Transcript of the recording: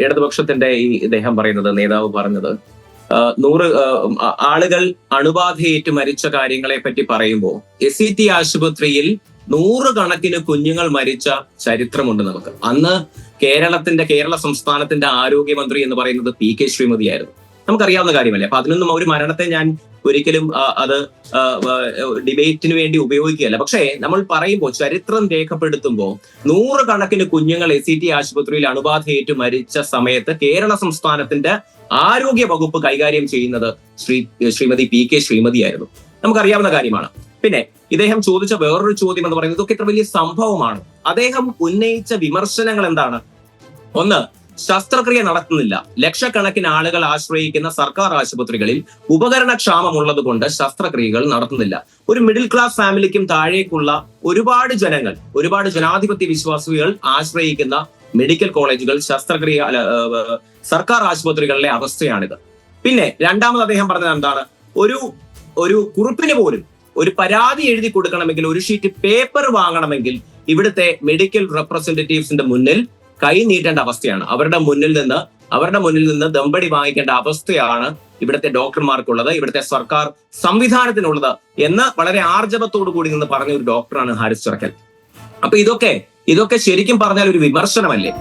ഇടതുപക്ഷത്തിന്റെ ഇദ്ദേഹം പറയുന്നത്, നേതാവ് പറഞ്ഞത്, 100 ആളുകൾ അണുബാധയേറ്റ് മരിച്ച കാര്യങ്ങളെ പറ്റി പറയുമ്പോൾ SET ആശുപത്രിയിൽ 100 കണക്കിന് കുഞ്ഞുങ്ങൾ മരിച്ച ചരിത്രമുണ്ട് നമുക്ക്. അന്ന് കേരള സംസ്ഥാനത്തിന്റെ ആരോഗ്യമന്ത്രി എന്ന് പറയുന്നത് PK ശ്രീമതി ആയിരുന്നു. നമുക്കറിയാവുന്ന കാര്യമല്ലേ. അപ്പൊ അതിനൊന്നും ഒരു മരണത്തെ ഞാൻ ഒരിക്കലും അത് ഡിബേറ്റിന് വേണ്ടി ഉപയോഗിക്കുകയല്ല. പക്ഷേ നമ്മൾ പറയുമ്പോൾ, ചരിത്രം രേഖപ്പെടുത്തുമ്പോൾ 100 കണക്കിന് കുഞ്ഞുങ്ങൾ SET ആശുപത്രിയിൽ അണുബാധയേറ്റ് മരിച്ച സമയത്ത് കേരള സംസ്ഥാനത്തിന്റെ ആരോഗ്യ വകുപ്പ് കൈകാര്യം ചെയ്യുന്നത് ശ്രീമതി PK ശ്രീമതി ആയിരുന്നു. നമുക്കറിയാവുന്ന കാര്യമാണ്. പിന്നെ ഇദ്ദേഹം ചോദിച്ച വേറൊരു ചോദ്യം എന്ന് പറയുന്നത്, ഇതൊക്കെ ഇത്ര വലിയ സംഭവമാണ്. അദ്ദേഹം ഉന്നയിച്ച വിമർശനങ്ങൾ എന്താണ്? ഒന്ന്, ശസ്ത്രക്രിയ നടത്തുന്നില്ല. ലക്ഷക്കണക്കിന് ആളുകൾ ആശ്രയിക്കുന്ന സർക്കാർ ആശുപത്രികളിൽ ഉപകരണക്ഷാമമുള്ളത് കൊണ്ട് ശസ്ത്രക്രിയകൾ നടത്തുന്നില്ല. ഒരു മിഡിൽ ക്ലാസ് ഫാമിലിക്കും താഴേക്കുള്ള ഒരുപാട് ജനങ്ങൾ, ഒരുപാട് ജനാധിപത്യ വിശ്വാസികൾ ആശ്രയിക്കുന്ന മെഡിക്കൽ കോളേജുകൾ, സർക്കാർ ആശുപത്രികളിലെ അവസ്ഥയാണിത്. പിന്നെ രണ്ടാമത് അദ്ദേഹം പറഞ്ഞത് എന്താണ്? ഒരു കുറിപ്പിന് പോലും ഒരു പരാതി എഴുതി കൊടുക്കണമെങ്കിൽ, ഒരു ഷീറ്റ് പേപ്പർ വാങ്ങണമെങ്കിൽ ഇവിടുത്തെ മെഡിക്കൽ റെപ്രസെന്റേറ്റീവ്സിന്റെ മുന്നിൽ കൈ നീട്ടേണ്ട അവസ്ഥയാണ്. അവരുടെ മുന്നിൽ നിന്ന് ദമ്പടി വാങ്ങിക്കേണ്ട അവസ്ഥയാണ് ഇവിടുത്തെ ഡോക്ടർമാർക്കുള്ളത്, ഇവിടുത്തെ സർക്കാർ സംവിധാനത്തിനുള്ളത് എന്ന് വളരെ ആർജവത്തോടു കൂടി നിന്ന് പറഞ്ഞ ഒരു ഡോക്ടറാണ് ഹാരിസ് ചിറക്കൽ. അപ്പൊ ഇതൊക്കെ ശരിക്കും പറഞ്ഞാൽ ഒരു വിമർശനമല്ലേ?